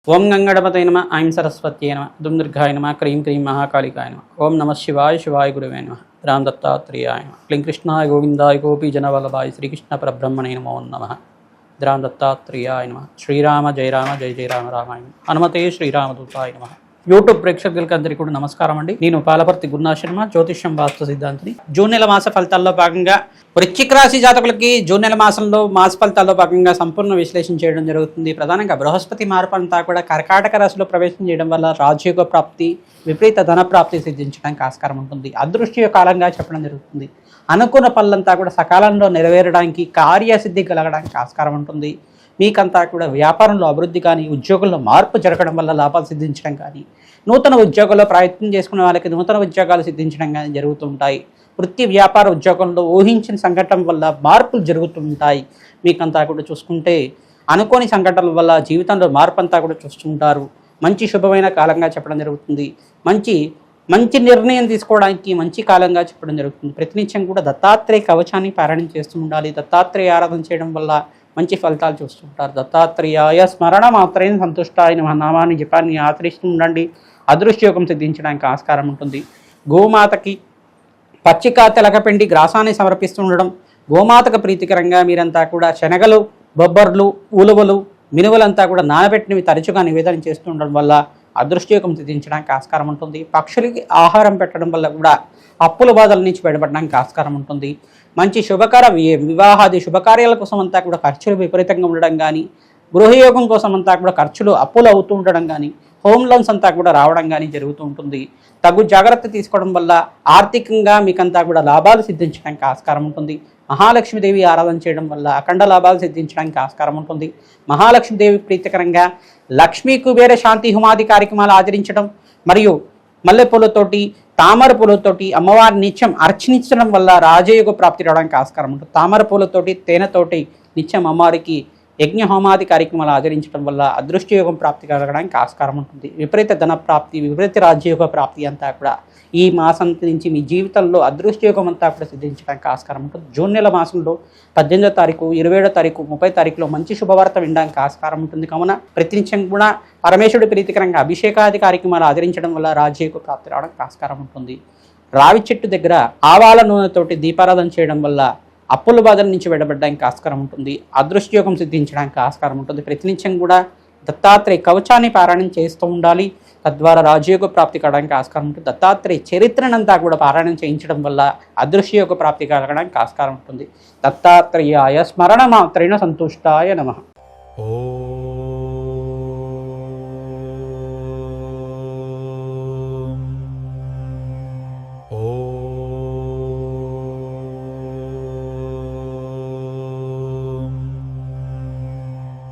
ఓం గంగణపతయ నమ ఐం సరస్వత్యై నమ దుందుర్గాయ నమ క్రీం క్రీం మహాకాళికాయ నమ ఓం నమ శివాయ శివాయ గురువే నమ రామ్ దత్తాత్రేయాయ నమ క్లీం కృష్ణాయ గోవిందాయ గోపీజనవల్లభాయ శ్రీకృష్ణ పరబ్రహ్మణే నమో నమః రామ్ దత్తాత్రేయాయ నమ శ్రీరామ జయ రామ జయ జయ రామ రామాయ నమః హనుమతే శ్రీరామదూతాయ నమః యూట్యూబ్ ప్రేక్షకులకి అందరికీ కూడా నమస్కారం అండి. నేను పాలపర్తి గురునాథ్ శర్మ, జ్యోతిష్యం వాస్తు సిద్ధాంతిని. జూన్ నెల మాస ఫలితాల్లో భాగంగా వృశ్చిక రాశి జాతకులకి జూన్ నెల మాసంలో మాస ఫలితాల్లో భాగంగా సంపూర్ణ విశ్లేషణ చేయడం జరుగుతుంది. ప్రధానంగా బృహస్పతి మార్పు అంతా కూడా కర్కాటక రాశిలో ప్రవేశం చేయడం వల్ల రాజయోగ ప్రాప్తి, విపరీత ధన ప్రాప్తి సిద్ధించడానికి ఆస్కారం ఉంటుంది. అదృష్ట కాలంగా చెప్పడం జరుగుతుంది. అనుకున్న పనులంతా కూడా సకాలంలో నెరవేరడానికి, కార్యసిద్ధి కలగడానికి ఆస్కారం ఉంటుంది. మీకంతా కూడా వ్యాపారంలో అభివృద్ధి కానీ, ఉద్యోగంలో మార్పు జరగడం వల్ల లాభాలు సిద్ధించడం కానీ, నూతన ఉద్యోగాల్లో ప్రయత్నం చేసుకునే వాళ్ళకి నూతన ఉద్యోగాలు సిద్ధించడం కానీ జరుగుతుంటాయి. వృత్తి వ్యాపార ఉద్యోగంలో ఊహించిన సంఘటన వల్ల మార్పులు జరుగుతుంటాయి. మీకంతా కూడా చూసుకుంటే అనుకోని సంఘటనల వల్ల జీవితంలో మార్పు అంతా కూడా చూస్తుంటారు. మంచి శుభమైన కాలంగా చెప్పడం జరుగుతుంది. మంచి నిర్ణయం తీసుకోవడానికి మంచి కాలంగా చెప్పడం జరుగుతుంది. ప్రతినిత్యం కూడా దత్తాత్రేయ కవచాన్ని పారాయణం చేస్తూ ఉండాలి. దత్తాత్రేయ ఆరాధన చేయడం వల్ల మంచి ఫలితాలు చూస్తుంటారు. దత్తాత్రేయాయ స్మరణ మాత్రేణ సంతుష్టాయ నమః నామాన్ని జపాన్ని ఆచరిస్తూ ఉండండి. అదృష్టయోగం సిద్ధించడానికి ఆస్కారం ఉంటుంది. గోమాతకి పచ్చిక తెలకపిండి గ్రాసాన్ని సమర్పిస్తూ ఉండడం, గోమాతకు ప్రీతికరంగా మీరంతా కూడా శనగలు, బొబ్బర్లు, ఉలువలు, మినువులంతా కూడా నానబెట్టినవి తరచుగా నివేదన చేస్తూ ఉండడం వల్ల అదృష్టయోగం సిద్ధించడానికి ఆస్కారం ఉంటుంది. పక్షులకి ఆహారం పెట్టడం వల్ల కూడా అప్పుల బాధల నుంచి బయటపడడానికి ఆస్కారం ఉంటుంది. మంచి శుభకర వివాహాది శుభకార్యాల కోసం అంతా కూడా ఖర్చులు విపరీతంగా ఉండడం కానీ, గృహయోగం కోసం అంతా కూడా ఖర్చులు అప్పులు అవుతూ ఉండడం కానీ, హోమ్ లోన్స్ అంతా కూడా రావడం కానీ జరుగుతూ ఉంటుంది. తగు జాగ్రత్త తీసుకోవడం వల్ల ఆర్థికంగా మీకంతా కూడా లాభాలు సిద్ధించడానికి ఆస్కారం ఉంటుంది. మహాలక్ష్మీదేవి ఆరాధన చేయడం వల్ల అఖండ లాభాలు సిద్ధించడానికి ఆస్కారం ఉంటుంది. మహాలక్ష్మీదేవి ప్రీతికరంగా లక్ష్మీ కుబేర శాంతి హోమాది కార్యక్రమాలు ఆచరించడం మరియు మల్లెపూలతోటి, తామర పూలతోటి అమ్మవారిని నిత్యం అర్చనించడం వల్ల రాజయోగ ప్రాప్తి రావడానికి ఆస్కారం ఉంటుంది. తామర పూలతోటి, తేనెతోటి నిత్యం అమ్మవారికి యజ్ఞ హోమాది కార్యక్రమాలు ఆచరించడం వల్ల అదృష్టయోగం ప్రాప్తి కలగడానికి ఆస్కారం ఉంటుంది. విపరీత ధన ప్రాప్తి, విపరీత రాజయోగ ప్రాప్తి అంతా కూడా ఈ మాసం నుంచి మీ జీవితంలో అదృష్టయోగం అంతా కూడా సిద్ధించడానికి ఆస్కారం ఉంటుంది. జూన్ నెల మాసంలో 18వ తారీఖు, 27వ తారీఖు, 30వ తారీఖులో మంచి శుభవార్త వినడానికి ఆస్కారం ఉంటుంది. కావున ప్రతినిత్యం కూడా పరమేశ్వరుడి ప్రీతికరంగా అభిషేకాది కార్యక్రమాలు ఆచరించడం వల్ల రాజయోగ ప్రాప్తి రావడానికి ఆస్కారం ఉంటుంది. రావి చెట్టు దగ్గర ఆవాల నూనెతోటి దీపారాధన చేయడం వల్ల అప్పుల బాధల నుంచి విడబడడానికి ఆస్కారం ఉంటుంది. అదృష్టయోగం సిద్ధించడానికి ఆస్కారం ఉంటుంది. ప్రతినిత్యం కూడా దత్తాత్రేయ కవచాన్ని పారాయణం చేస్తూ ఉండాలి. తద్వారా రాజయోగ ప్రాప్తి కావడానికి ఆస్కారం ఉంటుంది. దత్తాత్రేయ చరిత్రనంతా కూడా పారాయణం చేయించడం వల్ల అదృష్టయోగ ప్రాప్తి కలగడానికి ఆస్కారం ఉంటుంది. దత్తాత్రేయాయ స్మరణ మాత్రేణ సంతుష్టాయ నమః.